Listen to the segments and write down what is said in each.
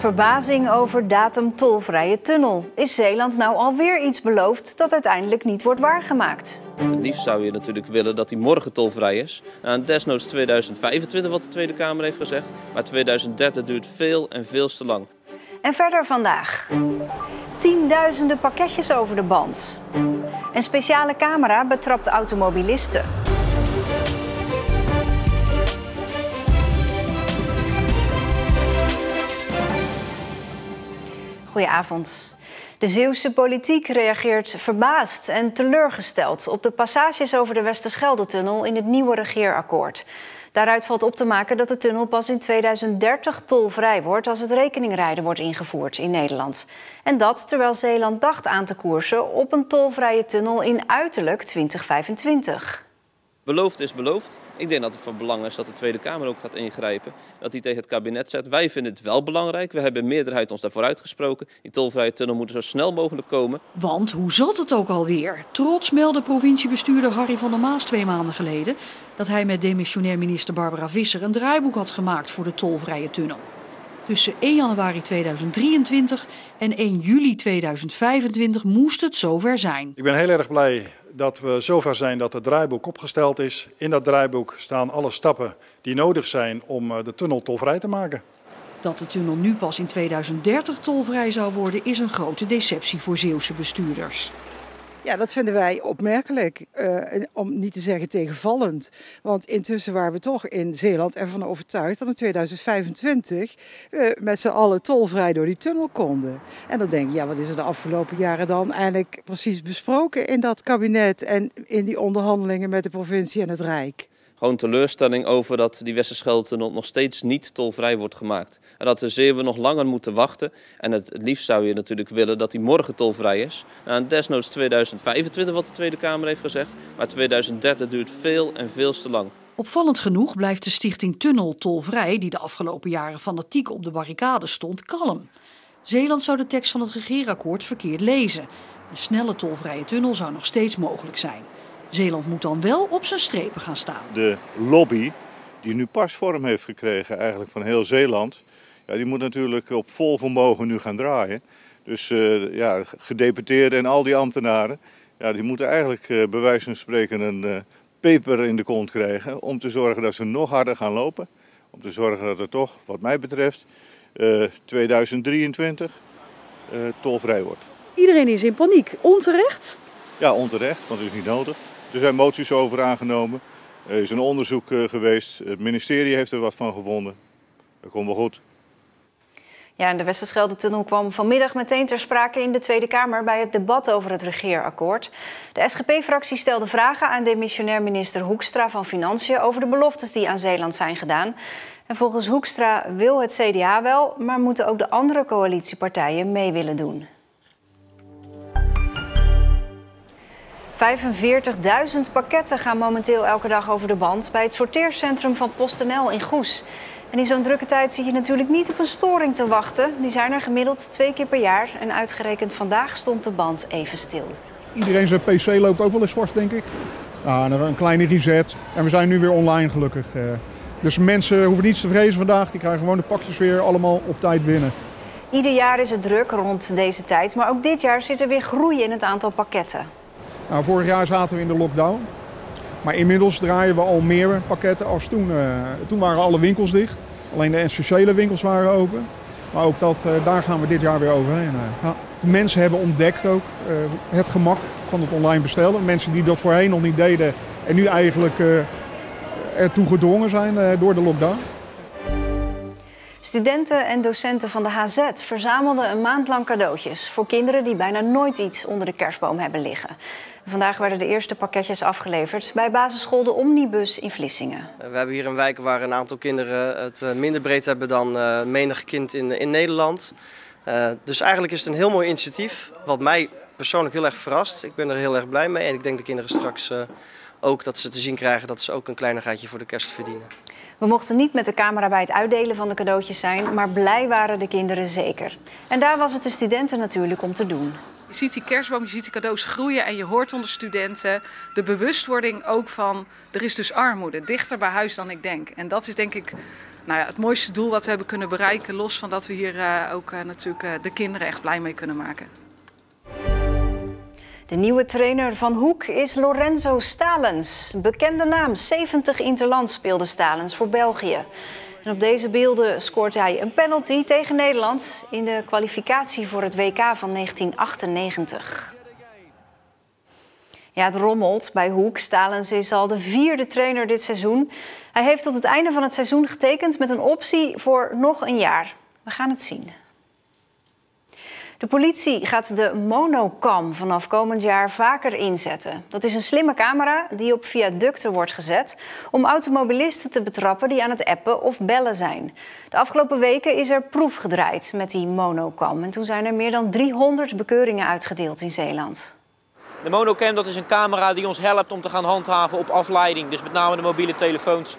Verbazing over datum tolvrije tunnel. Is Zeeland nou alweer iets beloofd dat uiteindelijk niet wordt waargemaakt? Het liefst zou je natuurlijk willen dat die morgen tolvrij is. Desnoods 2025 wat de Tweede Kamer heeft gezegd. Maar 2030 duurt veel en veel te lang. En verder vandaag. Tienduizenden pakketjes over de band. Een speciale camera betrapt automobilisten. Goedenavond. De Zeeuwse politiek reageert verbaasd en teleurgesteld op de passages over de Westerschelde-tunnel in het nieuwe regeerakkoord. Daaruit valt op te maken dat de tunnel pas in 2030 tolvrij wordt als het rekeningrijden wordt ingevoerd in Nederland. En dat terwijl Zeeland dacht aan te koersen op een tolvrije tunnel in uiterlijk 2025. Beloofd is beloofd. Ik denk dat het van belang is dat de Tweede Kamer ook gaat ingrijpen. Dat hij tegen het kabinet zegt, wij vinden het wel belangrijk. We hebben meerderheid ons daarvoor uitgesproken. Die tolvrije tunnel moet zo snel mogelijk komen. Want hoe zat het ook alweer? Trots meldde provinciebestuurder Harry van der Maas 2 maanden geleden dat hij met demissionair minister Barbara Visser een draaiboek had gemaakt voor de tolvrije tunnel. Tussen 1 januari 2023 en 1 juli 2025 moest het zover zijn. Ik ben heel erg blij dat we zover zijn dat het draaiboek opgesteld is. In dat draaiboek staan alle stappen die nodig zijn om de tunnel tolvrij te maken. Dat de tunnel nu pas in 2030 tolvrij zou worden is een grote deceptie voor Zeeuwse bestuurders. Ja, dat vinden wij opmerkelijk, om niet te zeggen tegenvallend. Want intussen waren we toch in Zeeland ervan overtuigd dat in 2025 we met z'n allen tolvrij door die tunnel konden. En dan denk je, ja, wat is er de afgelopen jaren dan eigenlijk precies besproken in dat kabinet en in die onderhandelingen met de provincie en het Rijk? Gewoon teleurstelling over dat die Westerschelde-tunnel nog steeds niet tolvrij wordt gemaakt. En dat de Zeeuwen nog langer moeten wachten. En het liefst zou je natuurlijk willen dat die morgen tolvrij is. Desnoods 2025 wat de Tweede Kamer heeft gezegd. Maar 2030 duurt veel en veel te lang. Opvallend genoeg blijft de stichting Tunnel Tolvrij, die de afgelopen jaren fanatiek op de barricade stond, kalm. Zeeland zou de tekst van het regeerakkoord verkeerd lezen. Een snelle tolvrije tunnel zou nog steeds mogelijk zijn. Zeeland moet dan wel op zijn strepen gaan staan. De lobby, die nu pas vorm heeft gekregen eigenlijk van heel Zeeland, ja, die moet natuurlijk op vol vermogen nu gaan draaien. Dus gedeputeerden en al die ambtenaren, ja, die moeten eigenlijk bij wijze van spreken een peper in de kont krijgen om te zorgen dat ze nog harder gaan lopen. Om te zorgen dat het toch, wat mij betreft, 2023 tolvrij wordt. Iedereen is in paniek. Onterecht? Ja, onterecht, want het is niet nodig. Er zijn moties over aangenomen. Er is een onderzoek geweest. Het ministerie heeft er wat van gevonden. Dat komt wel goed. Ja, en de Westerschelde-tunnel kwam vanmiddag meteen ter sprake in de Tweede Kamer bij het debat over het regeerakkoord. De SGP-fractie stelde vragen aan demissionair minister Hoekstra van Financiën over de beloftes die aan Zeeland zijn gedaan. En volgens Hoekstra wil het CDA wel, maar moeten ook de andere coalitiepartijen mee willen doen. 45.000 pakketten gaan momenteel elke dag over de band bij het sorteercentrum van PostNL in Goes. En in zo'n drukke tijd zit je natuurlijk niet op een storing te wachten. Die zijn er gemiddeld 2 keer per jaar en uitgerekend vandaag stond de band even stil. Iedereen zijn PC loopt ook wel eens vast, denk ik. Nou, een kleine reset en we zijn nu weer online gelukkig. Dus mensen hoeven niets te vrezen vandaag, die krijgen gewoon de pakjes weer allemaal op tijd binnen. Ieder jaar is het druk rond deze tijd, maar ook dit jaar zit er weer groei in het aantal pakketten. Nou, vorig jaar zaten we in de lockdown, maar inmiddels draaien we al meer pakketten als toen. Toen waren alle winkels dicht, alleen de essentiële winkels waren open. Maar ook daar gaan we dit jaar weer overheen. De mensen hebben ontdekt ook het gemak van het online bestellen. Mensen die dat voorheen nog niet deden en nu eigenlijk ertoe gedwongen zijn door de lockdown. Studenten en docenten van de HZ verzamelden een maand lang cadeautjes voor kinderen die bijna nooit iets onder de kerstboom hebben liggen. Vandaag werden de eerste pakketjes afgeleverd bij basisschool De Omnibus in Vlissingen. We hebben hier een wijk waar een aantal kinderen het minder breed hebben dan menig kind in Nederland. Dus eigenlijk is het een heel mooi initiatief, wat mij persoonlijk heel erg verrast. Ik ben er heel erg blij mee en ik denk de kinderen straks ook dat ze te zien krijgen dat ze ook een kleinigheidje voor de kerst verdienen. We mochten niet met de camera bij het uitdelen van de cadeautjes zijn, maar blij waren de kinderen zeker. En daar was het de studenten natuurlijk om te doen. Je ziet die kerstboom, je ziet die cadeaus groeien en je hoort onder studenten de bewustwording ook van er is dus armoede, dichter bij huis dan ik denk. En dat is denk ik nou ja, het mooiste doel wat we hebben kunnen bereiken. Los van dat we hier ook natuurlijk de kinderen echt blij mee kunnen maken. De nieuwe trainer van Hoek is Lorenzo Stalens. Bekende naam, 70 interland speelde Stalens voor België. En op deze beelden scoort hij een penalty tegen Nederland in de kwalificatie voor het WK van 1998. Ja, het rommelt bij Hoek. Stalens is al de 4e trainer dit seizoen. Hij heeft tot het einde van het seizoen getekend met een optie voor nog een jaar. We gaan het zien. De politie gaat de monocam vanaf komend jaar vaker inzetten. Dat is een slimme camera die op viaducten wordt gezet om automobilisten te betrappen die aan het appen of bellen zijn. De afgelopen weken is er proef gedraaid met die monocam. En toen zijn er meer dan 300 bekeuringen uitgedeeld in Zeeland. De monocam, dat is een camera die ons helpt om te gaan handhaven op afleiding. Dus met name de mobiele telefoons.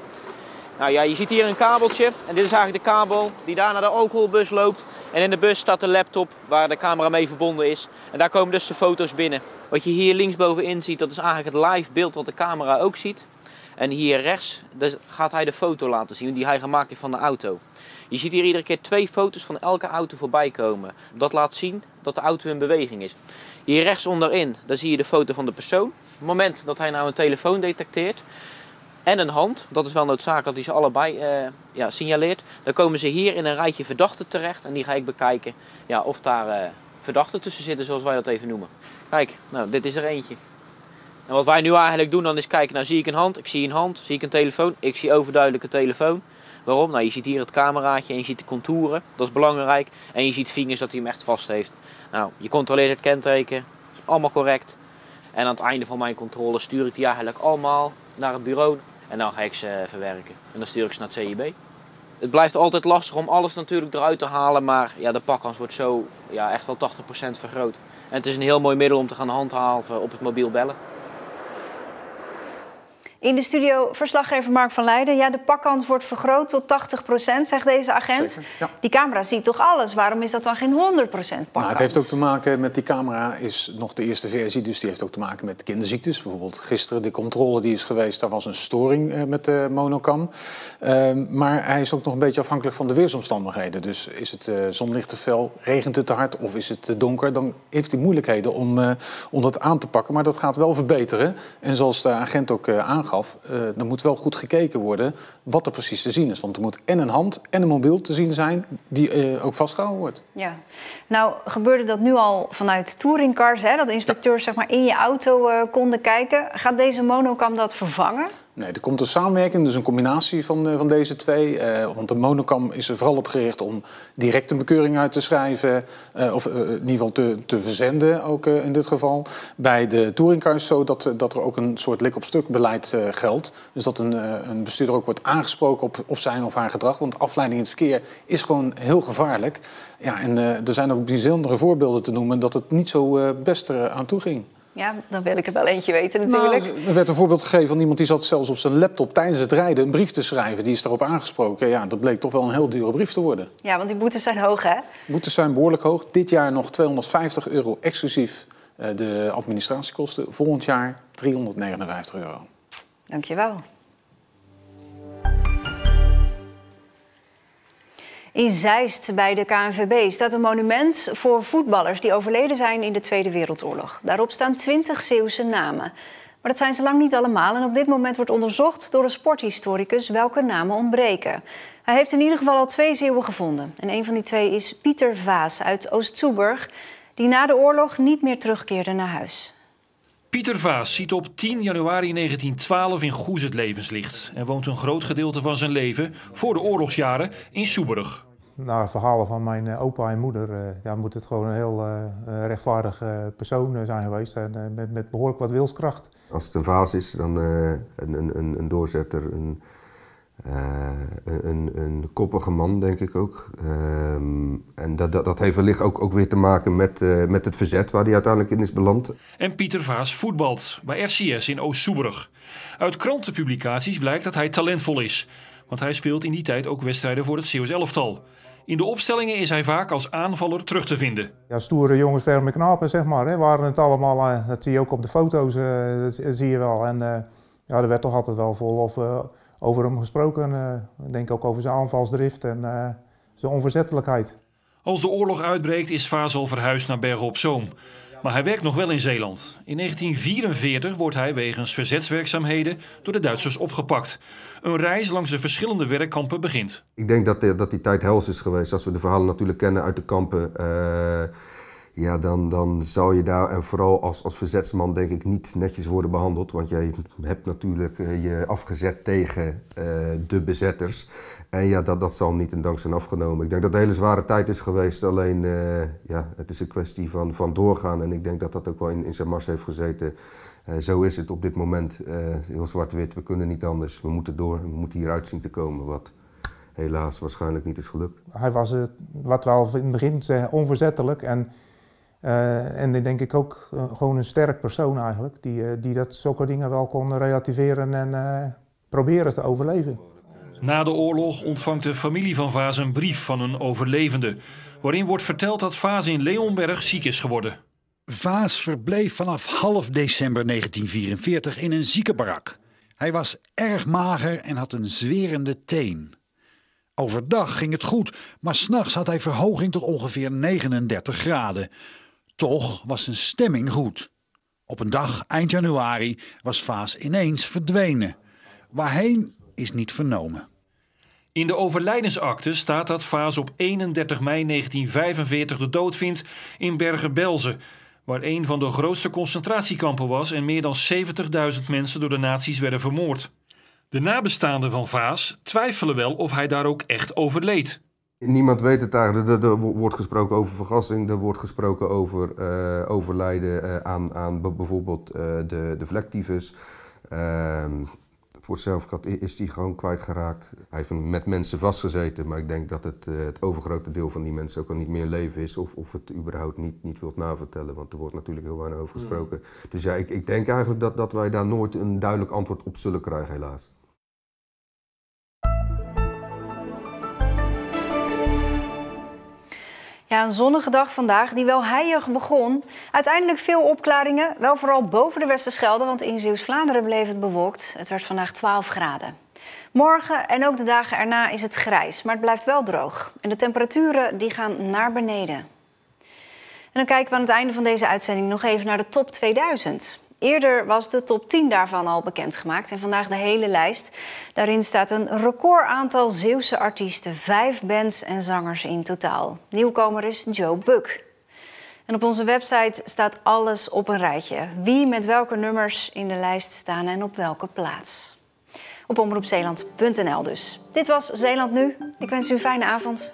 Nou ja, je ziet hier een kabeltje en dit is eigenlijk de kabel die daar naar de alcoholbus loopt. En in de bus staat de laptop waar de camera mee verbonden is. En daar komen dus de foto's binnen. Wat je hier linksbovenin ziet, dat is eigenlijk het live beeld wat de camera ook ziet. En hier rechts gaat hij de foto laten zien die hij gemaakt heeft van de auto. Je ziet hier iedere keer 2 foto's van elke auto voorbij komen. Dat laat zien dat de auto in beweging is. Hier rechts onderin, daar zie je de foto van de persoon. Op het moment dat hij nou een telefoon detecteert en een hand, dat is wel noodzakelijk dat hij ze allebei signaleert. Dan komen ze hier in een rijtje verdachten terecht en die ga ik bekijken of daar verdachten tussen zitten, zoals wij dat even noemen. Kijk, nou, dit is er eentje. En wat wij nu eigenlijk doen dan is kijken, nou zie ik een hand, zie ik een telefoon, ik zie overduidelijk een telefoon. Waarom? Nou, je ziet hier het cameraatje en je ziet de contouren, dat is belangrijk. En je ziet vingers dat hij hem echt vast heeft. Nou, je controleert het kenteken, dat is allemaal correct. En aan het einde van mijn controle stuur ik die eigenlijk allemaal naar het bureau. En dan ga ik ze verwerken. En dan stuur ik ze naar het CIB. Het blijft altijd lastig om alles natuurlijk eruit te halen, maar ja, de pakkans wordt zo echt wel 80% vergroot. En het is een heel mooi middel om te gaan handhaven op het mobiel bellen. In de studio verslaggever Mark van Leijden. Ja, de pakkans wordt vergroot tot 80%, zegt deze agent. Zeker, ja. Die camera ziet toch alles? Waarom is dat dan geen 100% pakkans? Nou, het heeft ook te maken met die camera, is nog de eerste versie. Dus die heeft ook te maken met kinderziektes. Bijvoorbeeld gisteren de controle die is geweest, daar was een storing met de monocam. Maar hij is ook nog een beetje afhankelijk van de weersomstandigheden. Dus is het zonlicht te fel, regent het te hard of is het te donker? Dan heeft hij moeilijkheden om dat aan te pakken. Maar dat gaat wel verbeteren. En zoals de agent ook aangaf, er moet wel goed gekeken worden wat er precies te zien is. Want er moet en een hand en een mobiel te zien zijn die ook vastgehouden wordt. Ja. Nou, gebeurde dat nu al vanuit touringcars, hè? Dat inspecteurs zeg maar in je auto konden kijken. Gaat deze monocam dat vervangen? Nee, er komt een samenwerking, dus een combinatie van deze twee. Want de monocam is er vooral op gericht om direct een bekeuring uit te schrijven. Of in ieder geval te verzenden, ook in dit geval. Bij de touringcar is zo dat er ook een soort lik-op-stuk beleid geldt. Dus dat een bestuurder ook wordt aangesproken op zijn of haar gedrag. Want afleiding in het verkeer is gewoon heel gevaarlijk. Ja, en er zijn ook bijzondere voorbeelden te noemen dat het niet zo best aan toe ging. Ja, dan wil ik er wel eentje weten natuurlijk. Nou, er werd een voorbeeld gegeven van iemand die zat zelfs op zijn laptop tijdens het rijden een brief te schrijven. Die is daarop aangesproken. Ja, dat bleek toch wel een heel dure brief te worden. Ja, want die boetes zijn hoog, hè? Boetes zijn behoorlijk hoog. Dit jaar nog €250 exclusief de administratiekosten. Volgend jaar €359. Dank je wel. In Zeist bij de KNVB staat een monument voor voetballers die overleden zijn in de Tweede Wereldoorlog. Daarop staan 20 Zeeuwse namen. Maar dat zijn ze lang niet allemaal en op dit moment wordt onderzocht door een sporthistoricus welke namen ontbreken. Hij heeft in ieder geval al 2 Zeeuwen gevonden. En een van die 2 is Pieter Vaas uit Oost-Soeburg, die na de oorlog niet meer terugkeerde naar huis. Pieter Vaas ziet op 10 januari 1912 in Goes het levenslicht en woont een groot gedeelte van zijn leven voor de oorlogsjaren in Soeburg. Na het verhalen van mijn opa en moeder moet het gewoon een heel rechtvaardig persoon zijn geweest en met behoorlijk wat wilskracht. Als het een Vaas is, dan een doorzetter, een koppige man, denk ik ook. En dat heeft wellicht ook weer te maken met het verzet waar hij uiteindelijk in is beland. En Pieter Vaas voetbalt bij RCS in Oost-Soeburg. Uit krantenpublicaties blijkt dat hij talentvol is. Want hij speelt in die tijd ook wedstrijden voor het Zeeuws elftal. In de opstellingen is hij vaak als aanvaller terug te vinden. Ja, stoere jongens, ferme knapen, zeg maar. Hè. Waren het allemaal, dat zie je ook op de foto's, dat zie je wel. En er werd toch altijd wel vol over hem gesproken. Ik denk ook over zijn aanvalsdrift en zijn onverzettelijkheid. Als de oorlog uitbreekt is Vaas al verhuisd naar Bergen op Zoom. Maar hij werkt nog wel in Zeeland. In 1944 wordt hij wegens verzetswerkzaamheden door de Duitsers opgepakt. Een reis langs de verschillende werkkampen begint. Ik denk dat die tijd hels is geweest. Als we de verhalen natuurlijk kennen uit de kampen, ja, dan zou je daar, en vooral als verzetsman, denk ik, niet netjes worden behandeld. Want jij hebt natuurlijk je afgezet tegen de bezetters. En ja, dat zal hem niet in dank zijn afgenomen. Ik denk dat het een hele zware tijd is geweest. Alleen, ja, het is een kwestie van doorgaan. En ik denk dat dat ook wel in zijn mars heeft gezeten. Zo is het op dit moment. Heel zwart-wit, we kunnen niet anders. We moeten door, we moeten hieruit zien te komen. Wat helaas waarschijnlijk niet is gelukt. Hij was, wat we al in het begin zeggen, onverzettelijk. En ik denk ik ook gewoon een sterk persoon eigenlijk. Die dat zulke dingen wel kon relativeren en proberen te overleven. Na de oorlog ontvangt de familie van Vaas een brief van een overlevende, waarin wordt verteld dat Vaas in Leonberg ziek is geworden. Vaas verbleef vanaf half december 1944 in een ziekenbarak. Hij was erg mager en had een zwerende teen. Overdag ging het goed, maar 's nachts had hij verhoging tot ongeveer 39 graden. Toch was zijn stemming goed. Op een dag, eind januari, was Vaas ineens verdwenen. Waarheen is niet vernomen. In de overlijdensakte staat dat Vaas op 31 mei 1945 de dood vindt in Bergen-Belsen, waar een van de grootste concentratiekampen was en meer dan 70.000 mensen door de nazi's werden vermoord. De nabestaanden van Vaas twijfelen wel of hij daar ook echt overleed. Niemand weet het eigenlijk. Er wordt gesproken over vergassing, er wordt gesproken over overlijden aan bijvoorbeeld de vlektyfus. Voor hetzelfde is hij gewoon kwijtgeraakt. Hij heeft met mensen vastgezeten, maar ik denk dat het overgrote deel van die mensen ook al niet meer leven is of het überhaupt niet wilt navertellen, want er wordt natuurlijk heel weinig over gesproken. Dus ja, ik denk eigenlijk dat wij daar nooit een duidelijk antwoord op zullen krijgen, helaas. Ja, een zonnige dag vandaag die wel heilig begon. Uiteindelijk veel opklaringen, wel vooral boven de Westerschelde, want in Zeeuws-Vlaanderen bleef het bewolkt. Het werd vandaag 12 graden. Morgen en ook de dagen erna is het grijs, maar het blijft wel droog. En de temperaturen die gaan naar beneden. En dan kijken we aan het einde van deze uitzending nog even naar de top 2000. Eerder was de top 10 daarvan al bekendgemaakt en vandaag de hele lijst. Daarin staat een record aantal Zeeuwse artiesten, 5 bands en zangers in totaal. Nieuwkomer is Joe Buck. En op onze website staat alles op een rijtje. Wie met welke nummers in de lijst staan en op welke plaats. Op omroepzeeland.nl dus. Dit was Zeeland Nu. Ik wens u een fijne avond.